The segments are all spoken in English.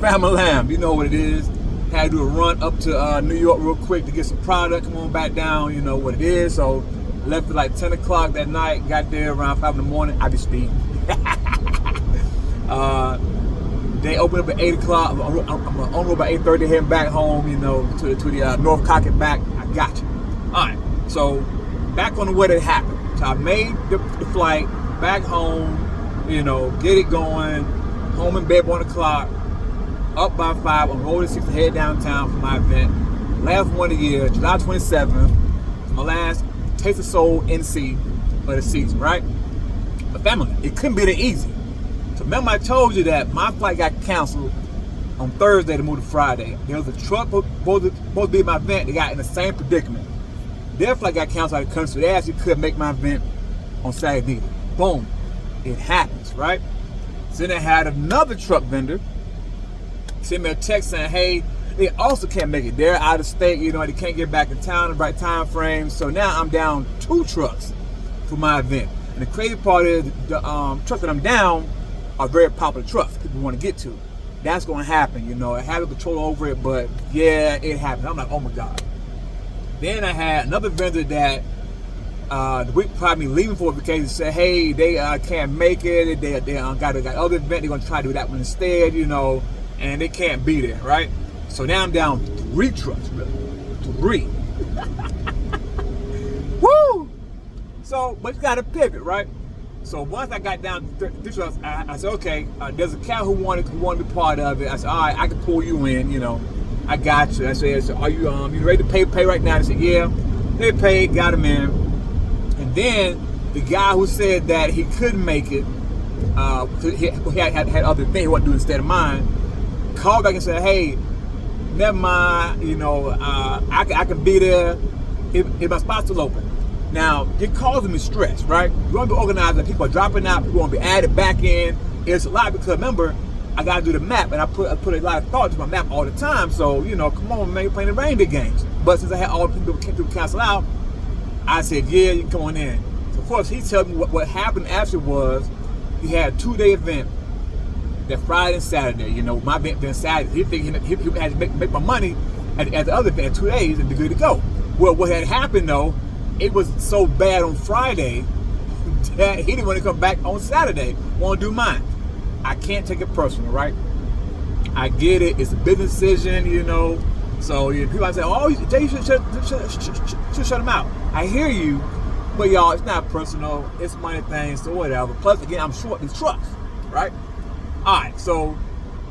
Family Lamb, you know what it is. Had to do a run up to New York real quick to get some product. Come on back down, you know what it is. So left at like 10 o'clock that night. Got there around 5 in the morning. I be speeding. They opened up at 8 o'clock. I'm on road by 8:30, heading back home, you know, to the North Cock and back. I got you. All right. So back on the way that happened. So I made the flight back home, you know, get it going. Home in bed 1 o'clock. Up by 5 on road to 6 to head downtown for my event. Last one of the year, July 27th. My last Taste of Soul NC of the season, right? But family, it couldn't be that easy. So remember I told you that my flight got canceled on Thursday to move to Friday. There was a truck supposed to be at my event. They got in the same predicament. Their flight got canceled out of the country. So they actually couldn't make my event on Saturday either. Boom. It happens, right? So then I had another truck vendor send me a text saying, hey, they also can't make it. They're out of state, you know, they can't get back in town in the right time frame. So now I'm down 2 trucks for my event. And the crazy part is the trucks that I'm down are very popular trucks people want to get to. That's going to happen, you know. I have control over it, but yeah, it happened. I'm like, oh my God. Then I had another vendor that the week prior me leaving for vacation said, hey, they can't make it. They got other event. They're going to try to do that one instead, you know, and they can't be there, right? So now I'm down 3 trucks, really. 3. Woo! So, but you got to pivot, right? So once I got down to 3 trucks, I said, okay, there's a cat who wanted to be part of it. I said, all right, I can pull you in, you know. I got you. I said, are you ready to pay right now? They said, yeah. They paid, got him in. And then the guy who said that he couldn't make it, he had other things he wanted to do instead of mine, called back and said, hey, never mind, you know, I can be there if my spot's still open. Now, it causes me stress, right? You want to be organized, that people are dropping out, people want to be added back in. It's a lot because remember, I got to do the map, and I put a lot of thought to my map all the time. So, you know, come on, man, you're playing the reindeer games. But since I had all the people who cancel out, I said, yeah, you can come on in. So, of course, he told me what happened after was he had a 2-day event that Friday and Saturday. You know, my event being Saturday. He figured he had to make my money at the other event 2 days and be good to go. Well, what had happened, though, it was so bad on Friday that he didn't want to come back on Saturday. Want to do mine. I can't take it personal, right? I get it. It's a business decision, you know. So people say, oh, Jay, you should shut him out. I hear you, but y'all, it's not personal. It's money things, so whatever. Plus, again, I'm short these trucks, right? All right, so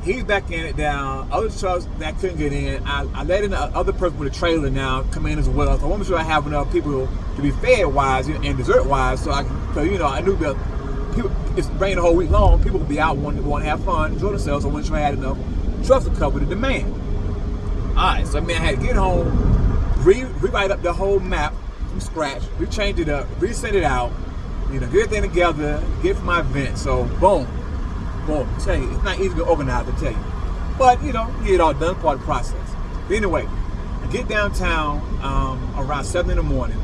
he's back in it down. Other trucks that couldn't get in, I let in the other person with a trailer now come in as well. So I want to make sure I have enough people to be fed-wise and dessert-wise, so I can, because, you know, I knew that people, it's raining the whole week long. People will be out wanting to have fun, enjoy themselves. So I want to make sure I had enough trucks to cover the demand. All right, so I mean, I had to get home, rewrite up the whole map from scratch, rechange it up, resend it out, you know, get everything together, get for my event. So boom, I tell you, it's not easy to organize, I tell you. But, you know, get it all done, part of the process. But anyway, I get downtown around 7 in the morning,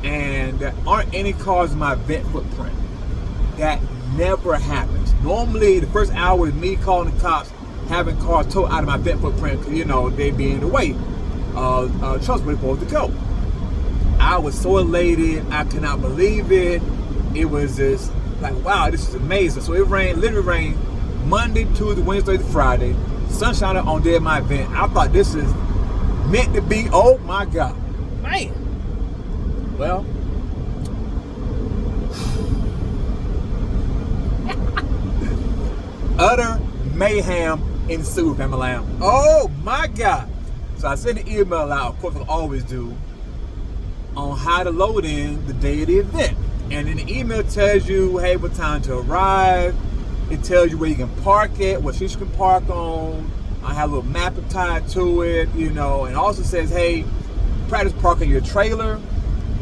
and there aren't any cars in my event footprint. That never happens. Normally, the first hour is me calling the cops, having cars towed out of my event footprint, because, you know, they be in the way. Trucks were supposed to go. I was so elated. I could not believe it. It was just like, wow, this is amazing. So it literally rained Monday, Tuesday, Wednesday, Friday. Sunshine on day of my event. I thought this is meant to be. Oh my God, man. Well, utter mayhem ensued, Family Lamb. Oh my God. So I sent an email out, of course I always do, on how to load in the day of the event. And then the email tells you, hey, what time to arrive. It tells you where you can park it, what streets you can park on. I have a little map tied to it, you know, and also says, hey, practice parking your trailer,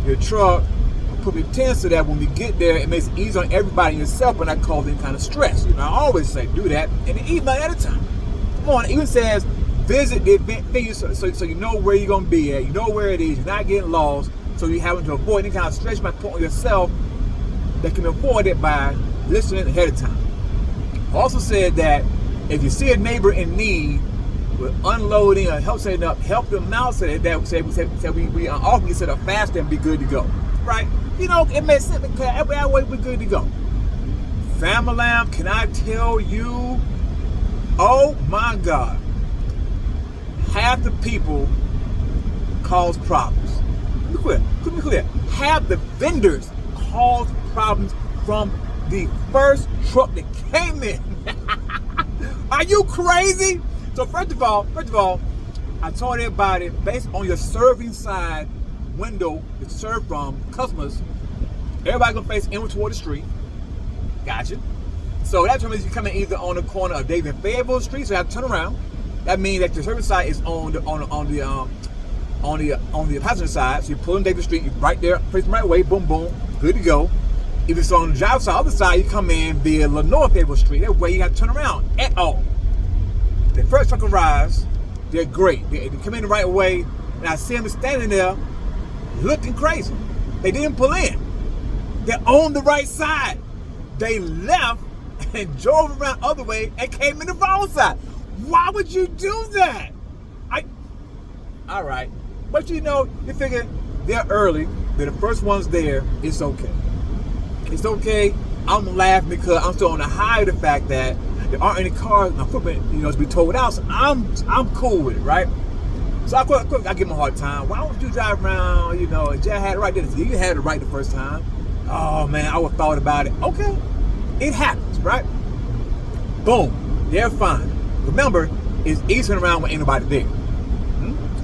your truck, put me tense so that when we get there, it makes it easy on everybody and yourself and not cause any kind of stress. You know, I always say do that in the email at a time. Come on, it even says visit the event venue so you know where you're going to be at, you know where it is, you're not getting lost, so you're having to avoid any kind of stress you might put on yourself that can be avoided by listening ahead of time. Also said that if you see a neighbor in need with unloading or help setting up, help them out so that we often get set up faster and be good to go. Right? You know, it makes sense because every way we're good to go. Family Lamb, can I tell you, oh my God, half the people cause problems. Let me clear. Half the vendors cause problems from the first truck that came in. Are you crazy? So first of all, I told everybody based on your serving side window to serve from customers, everybody gonna face inward toward the street. Gotcha. So that means you come in either on the corner of David and Fayetteville Street, so you have to turn around. That means that your service side is on the passenger side. So you pull in David Street, you're right there, face the right way, boom, boom, good to go. If it's on the drive side, other side, you come in via Lenore Fayetteville Street. That way you have to turn around at all. The first truck arrives, they're great. They come in the right way, and I see them standing there looking crazy. They didn't pull in. They're on the right side. They left and drove around the other way and came in the wrong side. Why would you do that? All right. But you know, you figure they're early. They're the first ones there. It's okay. It's okay. I'm laughing because I'm still on the high of the fact that there aren't any cars in my footprint, to be towed out. So I'm cool with it, right? So I give them a hard time. Why don't you drive around? Jay had it right there. You had it right the first time. Oh man, I would have thought about it. Okay, it happens, right? Boom, they're fine. Remember, it's easing around when ain't nobody there.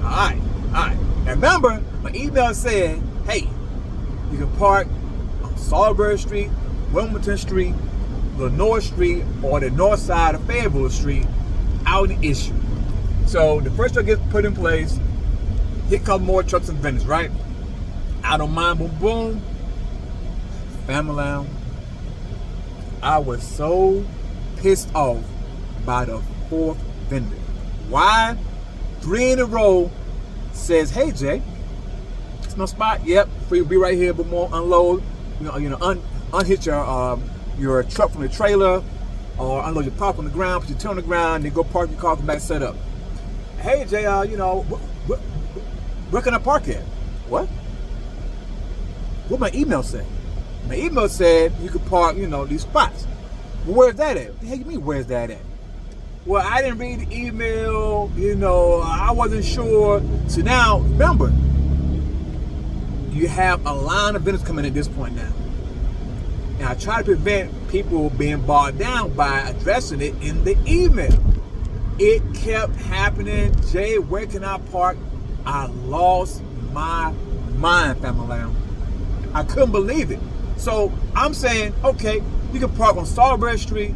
All right. And remember, my email said, hey, you can park on Salisbury Street, Wilmington Street, Lenore Street, or the north side of Fayetteville Street out in the issue. So the first truck gets put in place. Here come more trucks and vendors, right? I don't mind, boom, boom. Family Lamb, I was so pissed off by the fourth vendor. Why? 3 in a row says, hey Jay, it's my spot. Yep, free to be right here, but more unload. Unhitch your truck from the trailer, or unload your pop on the ground, put your tail on the ground, then go park your car, come back, set up. Hey Jay, where can I park at? What? What my email say? My email said you could park, these spots. Well, where's that at? What the hell you mean, where's that at? Well, I didn't read the email, I wasn't sure. So now, remember, you have a line of vendors coming in at this point now. Now, I try to prevent people being bogged down by addressing it in the email. It kept happening. Jay, where can I park? I lost my mind, Family Lamb. I couldn't believe it. So I'm saying, okay, you can park on Salisbury Street,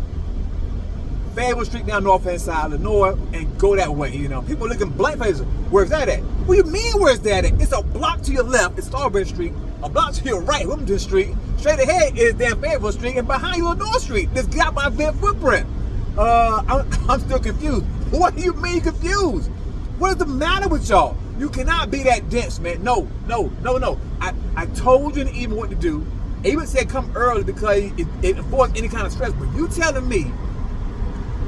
Fayetteville Street down north hand side, Lenore, and go that way. People looking blank faces. Where's that at? What do you mean, where's that at? It's a block to your left, it's Salisbury Street. A block to your right, Wilmington Street. Straight ahead is damn Fayetteville Street, and behind you, Lenore Street. This got my event footprint. I'm still confused. What do you mean confused? What is the matter with y'all? You cannot be that dense, man. No. I told you even what to do. I even said come early because it avoids any kind of stress. But you telling me,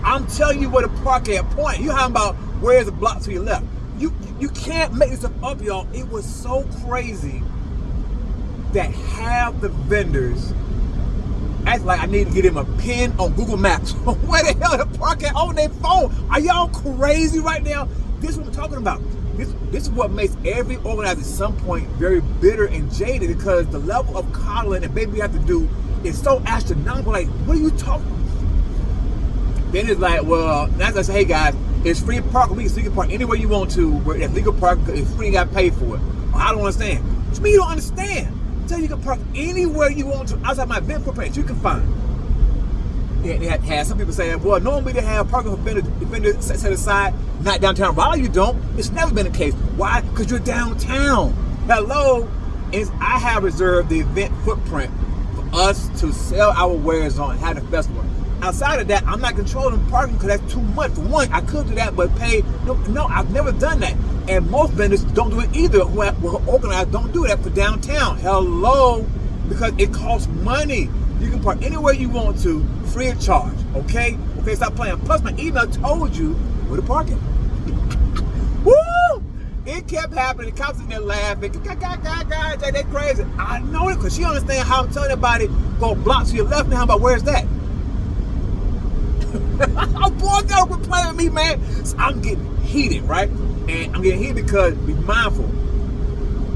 I'm telling you where to park at point. You talking about where's the block to your left. You can't make this stuff up, y'all. It was so crazy that half the vendors act like I need to get him a pin on Google Maps. Where the hell to park at on their phone? Are y'all crazy right now? This is what I'm talking about. This is what makes every organizer at some point very bitter and jaded, because the level of coddling and baby you have to do is so astronomical. Like, what are you talking about? Then it's like, well, that's like, hey guys, it's free parking. So you can park anywhere you want to. Where it's legal parking, it's free, you got to pay for it. Well, I don't understand. What you mean you don't understand? Tell you can park anywhere you want to outside my event footprint you can find. They had some people saying, well, normally they have parking for vendors set aside, not downtown Raleigh. You don't. It's never been the case. Why? Because you're downtown. Hello, I have reserved the event footprint for us to sell our wares on and have the festival. Outside of that, I'm not controlling parking because that's too much. For one, I could do that, but pay. No, I've never done that. And most vendors don't do it either. Who are organized don't do that for downtown. Hello, because it costs money. You can park anywhere you want to, free of charge. Okay? They stop playing. Plus, my email told you where to park it. Woo! It kept happening. The cops in there laughing. God, they crazy. I know it because she understands how I'm telling everybody go block to your left now. But where's that? Oh boy, y'all quit playing with me, man. So I'm getting heated, right? And I'm getting heated because be mindful.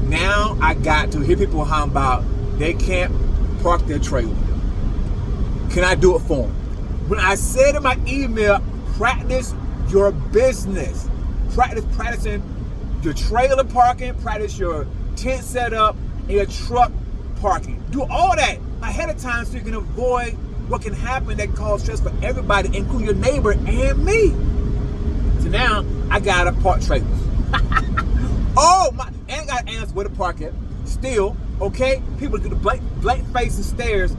Now I got to hear people how about they can't park their trailer. Can I do it for them? When I said in my email, practice your business. Practicing your trailer parking, practice your tent setup, and your truck parking. Do all that ahead of time so you can avoid what can happen that cause stress for everybody, including your neighbor and me. So now I gotta park trailers. Oh my! And I gotta answer where to park at. Still, okay, people do the blank faces stares.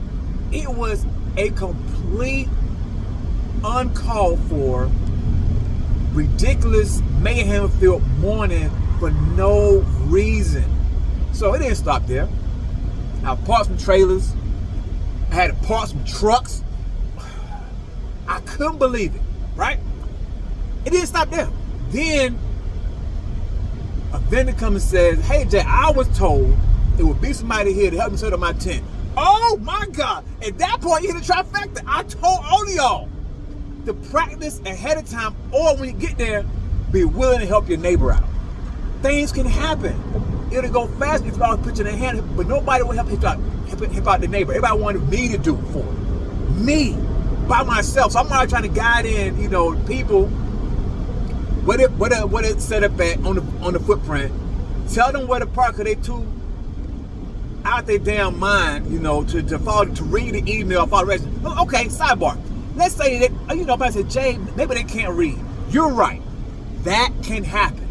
It was a complete uncalled for, ridiculous mayhem-filled morning for no reason. So it didn't stop there. I parked some trailers. I had to park some trucks. I couldn't believe it, right? It didn't stop there. Then a vendor comes and says, hey Jay, I was told it would be somebody here to help me set up my tent. Oh my God. At that point, you hit a trifecta. I told all of y'all to practice ahead of time, or when you get there, be willing to help your neighbor out. Things can happen. It'll go fast if you all put your hand, but nobody will help out the neighbor. Everybody wanted me to do it for me, by myself. So I'm already trying to guide in, people what it set up at on the footprint. Tell them where to park, cause they too out their damn mind, to read the email, follow the rest. Okay, sidebar. Let's say that, I said, Jay, maybe they can't read. You're right. That can happen.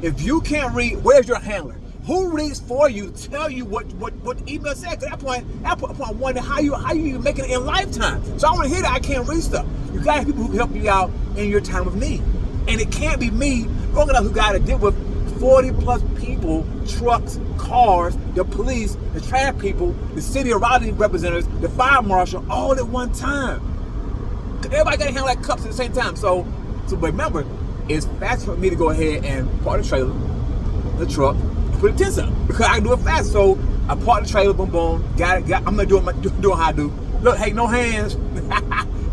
If you can't read, where's your handler? Who reads for you to tell you what the email said? At that point, I wonder how you making it in lifetime. So I want to hear that I can't read stuff. You got people who can help you out in your time of need. And it can't be me who got to deal with 40 plus people, trucks, cars, the police, the traffic people, the city of Raleigh representatives, the fire marshal, all at one time. Everybody got to handle like cups at the same time. So remember, it's fast for me to go ahead and park the trailer, the truck, and put the tents up because I can do it fast. So I park the trailer, boom, boom, got it. I'm gonna doing how I do. Look, hey, no hands,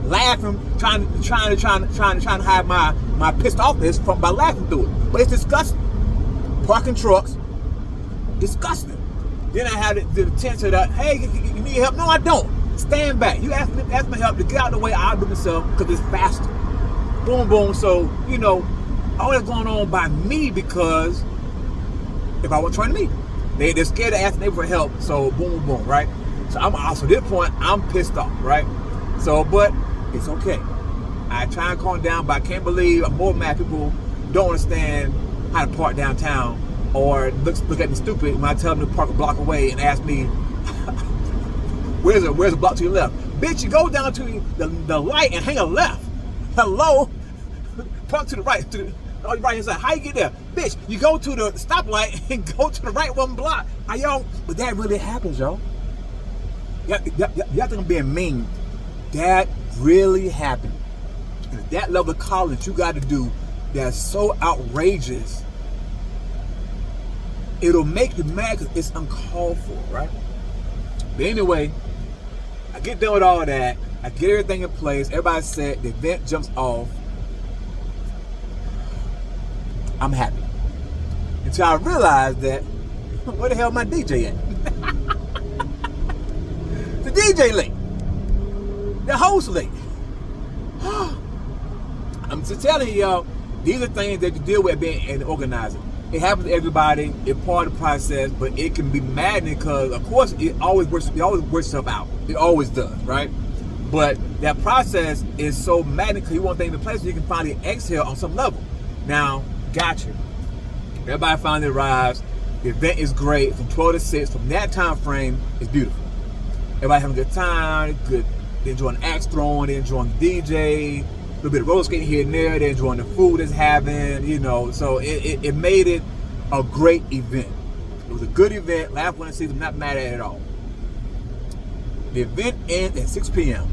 laughing, trying to hide my pissed offness by laughing through it. But it's disgusting. Parking trucks, disgusting. Then I had the tent set up. Hey, you need help? No, I don't. Stand back. You ask me help to get out of the way. I'll do myself because it's faster. Boom, boom. So, all that's going on by me because if I was trying to meet, they're scared to ask the neighbor for help. So, boom, boom, right? So, at this point, I'm pissed off, right? So, but it's okay. I try and calm down, but I can't believe I'm more mad people don't understand how to park downtown or look at me stupid when I tell them to park a block away and ask me, where's a block to your left? Bitch, you go down to the light and hang a left. Hello? Park to the right, to the right hand side. How you get there? Bitch, you go to the stoplight and go to the right one block. But that really happens, y'all. Y'all think I'm being mean. That really happened. And at that level of college you got to do that's so outrageous, it'll make you mad because it's uncalled for, right? But anyway, I get done with all that. I get everything in place. Everybody said the event jumps off. I'm happy. Until I realized that, where the hell my DJ at? The DJ late. The host late. I'm just telling y'all, these are things that you deal with being an organizer. It happens to everybody. It's part of the process, but it can be maddening because, of course, it always works itself out. It always does, right? But that process is so maddening because you want things in place so you can finally exhale on some level. Now, gotcha. Everybody finally arrives. The event is great from 12 to 6. From that time frame, it's beautiful. Everybody having a good time. Good. They're enjoying the axe throwing. They're enjoying the DJ. A little bit of roller skating here and there. They're enjoying the food it's having. So it made it a great event. It was a good event. Laugh when I see them. Not mad at it at all. The event ends at 6 p.m.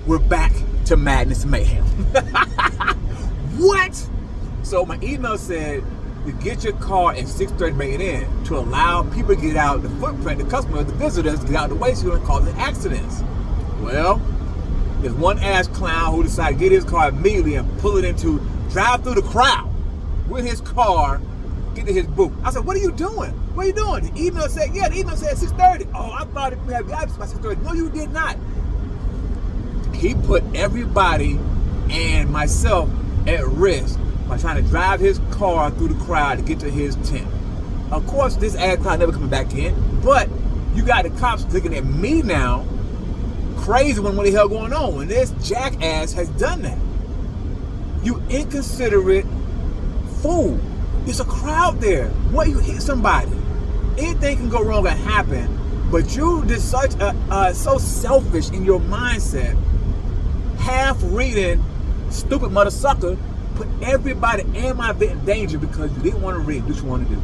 We're back to madness and mayhem. What? So my email said to get your car at 6:30, make it in, to allow people to get out, the footprint, the customers, the visitors, to get out of the way so you don't cause accidents. Well, there's one ass clown who decided to get his car immediately and drive through the crowd with his car, get to his booth. I said, what are you doing? What are you doing? The email said 6:30. Oh, I thought we had got by 6:30. No, you did not. He put everybody and myself at risk by trying to drive his car through the crowd to get to his tent. Of course, this ass clown never coming back in, but you got the cops looking at me now, crazy when what the hell going on when this jackass has done that. You inconsiderate fool. It's a crowd there. What, you hit somebody? Anything can go wrong and happen, but you just so selfish in your mindset, half reading, stupid mother sucker, put everybody and my bit in danger because you didn't want to read what you wanted to do.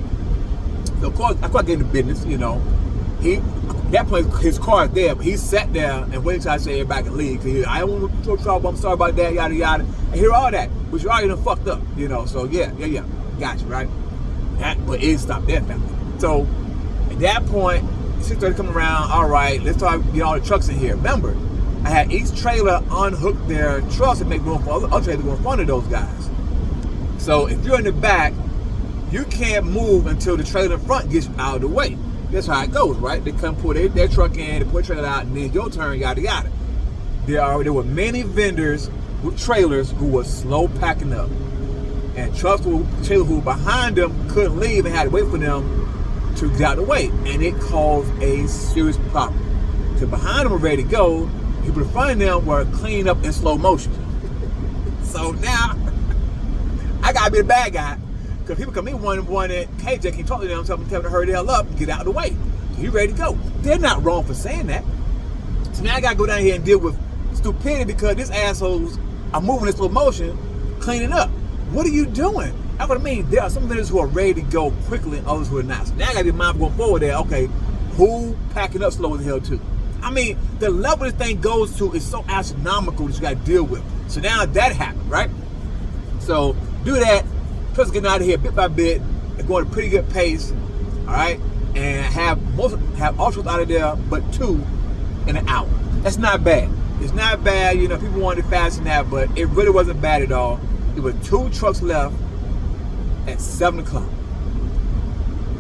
So of course, I gave him the business, you know. That point, his car is there, but he sat there and waited till I say everybody can leave. Cause I don't want to trouble, I'm sorry about that, yada yada. I hear all that, but you already done fucked up, you know. So yeah, got you, right? But it stopped there, family. So at that point, 6:30 come around, all right, let's start get all the trucks in here. Remember, I had each trailer unhook their trucks and make room for other trailers to go in front of those guys. So if you're in the back, you can't move until the trailer in front gets out of the way. That's how it goes, right? They come pull their truck in, they put a trailer out, and then your turn, yada yada. There were many vendors with trailers who were slow packing up, and trucks with trailers who were behind them couldn't leave and had to wait for them to get out of the way, and it caused a serious problem. So behind them were ready to go, people in front of them were cleaning up in slow motion. So now I gotta be the bad guy. Because people come in wanting, hey, Jay, can you talk to them, tell them to hurry the hell up and get out of the way. You ready to go. They're not wrong for saying that. So now I got to go down here and deal with stupidity because these assholes are moving in slow motion, cleaning up. What are you doing? That's what I mean. There are some vendors who are ready to go quickly and others who are not. So now I got to be mindful going forward there. Okay, who packing up slow as hell too? I mean, the level this thing goes to is so astronomical that you got to deal with. So now that happened, right? So do that. Trucks getting out of here bit by bit and going at a pretty good pace, all right, and have all trucks out of there but 2 in an hour. That's not bad. It's not bad, you know, people wanted it fast than that, but it really wasn't bad at all. There were 2 trucks left at 7 o'clock.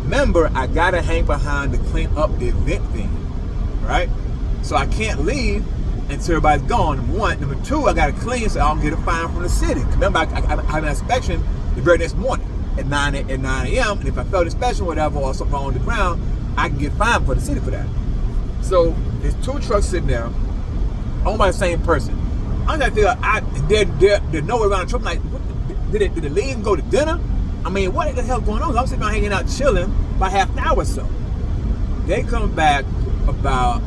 Remember, I gotta hang behind to clean up the event thing, right? So I can't leave until everybody's gone, number 1. Number 2, I gotta clean so I don't get a fine from the city. Remember, I have an inspection the very next morning at 9 a.m. And if I fail the inspection or whatever or something wrong on the ground, I can get fined for the city for that. So there's 2 trucks sitting there, owned by the same person. I'm trying to figure out, they're nowhere around the truck. Like, did they leave and go to dinner? I mean, what the hell going on? I'm sitting around hanging out chilling by half an hour or so. They come back about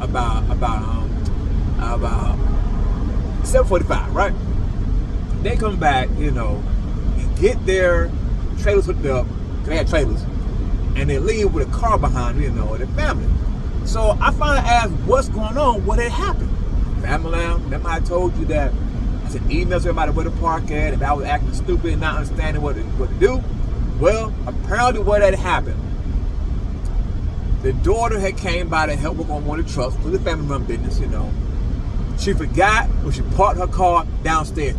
7:45, right? They come back, you know, get their trailers hooked up, because they had trailers, and they leave with a car behind them, you know, their family. So I finally asked, what's going on? What had happened? Family, remember I told you that I sent emails to everybody where to park at, if I was acting stupid and not understanding what to do? Well, apparently what had happened, the daughter had came by to help work on one of the trucks for the family run business, you know. She forgot when she parked her car downstairs.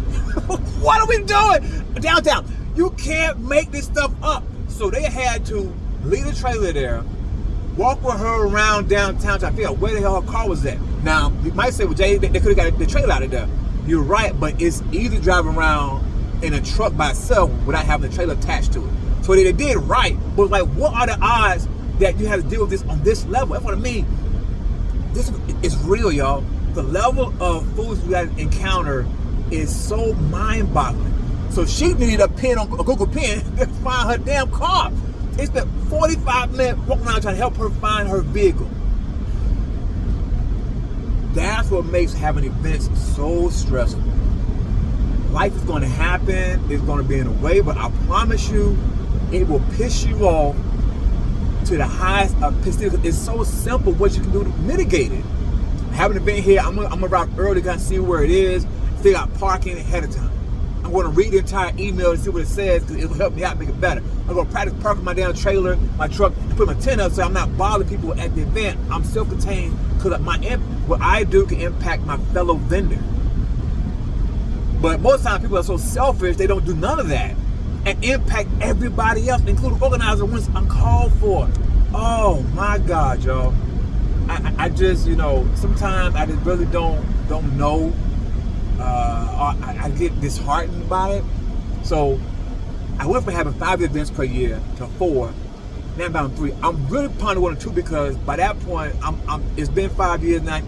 What are we doing? Downtown. You can't make this stuff up. So they had to leave the trailer there, walk with her around downtown to figure out where the hell her car was at. Now, you might say, well, Jay, they could have got the trailer out of there. You're right, but it's easy driving around in a truck by itself without having the trailer attached to it. So they did right, but like, what are the odds that you have to deal with this on this level? That's what I mean. This is real, y'all. The level of fools we got to encounter is so mind-boggling. So she needed a Google pen to find her damn car. It spent 45 minutes walking around trying to help her find her vehicle. That's what makes having events so stressful. Life is going to happen. It's going to be in a way, but I promise you, it will piss you off to the highest of piss. It's so simple what you can do to mitigate it. Having an event here, I'm gonna arrive early, kind of see where it is. If figure out parking ahead of time. I'm going to read the entire email and see what it says because it will help me out, make it better. I'm going to practice parking my damn trailer, my truck, put my tent up so I'm not bothering people at the event. I'm self-contained because what I do can impact my fellow vendor. But most times people are so selfish, they don't do none of that and impact everybody else, including organizer when it's uncalled for. Oh my God, y'all. I just, sometimes I just really don't know. I get disheartened by it. So I went from having 5 events per year to 4. Now I'm down to 3. I'm really pondering 1 or 2 because by that point, it's been 5 years now.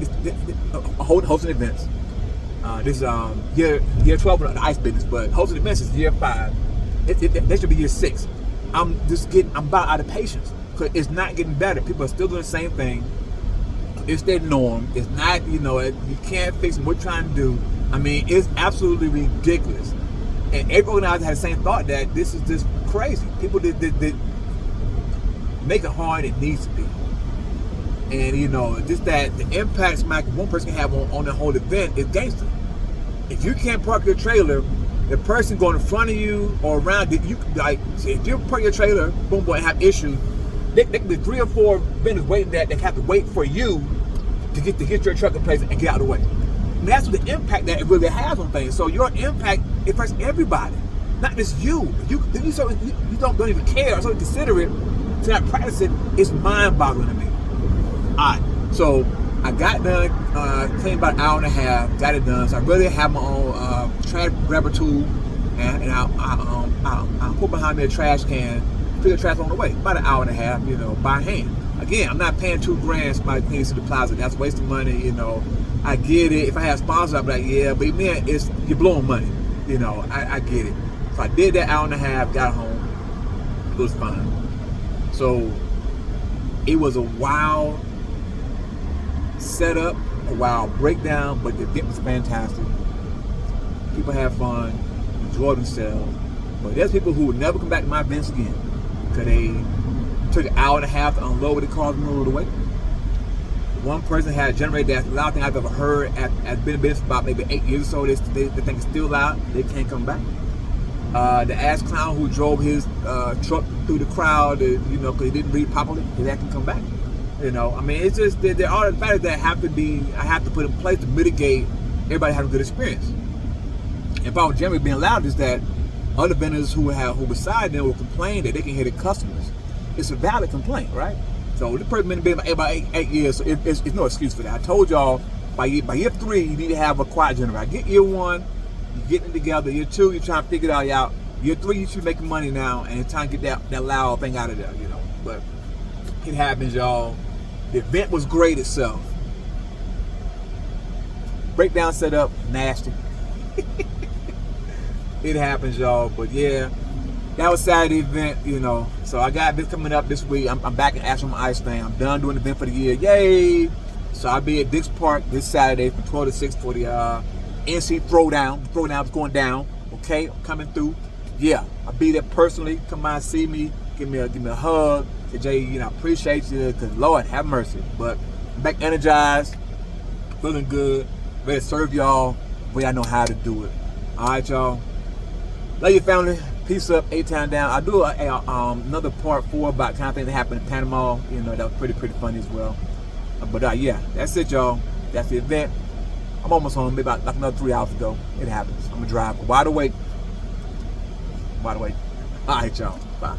Hosting events. This is year 12 of the ice business, but hosting events is year 5. That should be year 6. I'm about out of patience because it's not getting better. People are still doing the same thing. It's their norm. It's not, you can't fix what we're trying to do. I mean, it's absolutely ridiculous. And every organizer has the same thought that this is just crazy. People that make it hard it needs to be. And, just that the impact one person can have on the whole event is gangster. If you can't park your trailer, the person going in front of you or around it, if you park your trailer, boom, boy, and have issues, there can be 3 or 4 vendors waiting that they have to wait for you to get your truck in place and get out of the way. And that's the impact that it really has on things. So your impact affects everybody, not just you. You don't even care, so consider it, to not practice it. It's mind-boggling to me. All right, so I got done, cleaned about an hour and a half, got it done. So I really have my own trash grabber tool, and I put behind me a trash can, pick the trash on the way, about an hour and a half, by hand. Again, I'm not paying $2 grand for my things to the plaza. That's wasting money, I get it. If I have sponsors, I'd be like, yeah, but man, you're blowing money. I get it. So I did that hour and a half, got home. It was fine. So it was a wild setup, a wild breakdown, but the event was fantastic. People had fun, enjoyed themselves. But there's people who would never come back to my events again because they took an hour and a half to unload the cars in the middle of the way. One person had a generator that's the loudest thing I've ever heard. I've been in business for about maybe 8 years or so. They think it's still loud. They can't come back. The ass clown who drove his truck through the crowd, because he didn't read properly, that can come back. I mean, it's just there are the factors that I have to put in place to mitigate everybody having a good experience. And if I was generally being loud, is that other vendors who beside them will complain that they can hear the customers. It's a valid complaint, right? So this person been about 8 years, so it's no excuse for that. I told y'all by year 3 you need to have a quiet generator. I get year 1, you're getting it together. Year 2, you're trying to figure it all out. Year 3, you should be making money now, and it's time to get that loud thing out of there, But it happens, y'all. The event was great itself. Breakdown setup, nasty. It happens, y'all. But yeah, that was Saturday event, So I got this coming up this week. I'm back in action on my ice thing. I'm done doing the event for the year. Yay! So I'll be at Dick's Park this Saturday from 12 to 6 for the NC Throwdown. The Throwdown is going down. Okay, I'm coming through. Yeah, I'll be there personally. Come by and see me. Give me a hug. Say, Jay, I appreciate you. Because Lord have mercy. But I'm back energized, feeling good, ready to serve y'all the way I know how to do it. All right, y'all. Love your family. Peace up, A-Town down. I do another part 4 about kind of thing that happened in Panama. That was pretty funny as well. But yeah, that's it, y'all. That's the event. I'm almost home. Maybe about another 3 hours ago. It happens. I'm gonna drive wide awake. All right, y'all. Bye.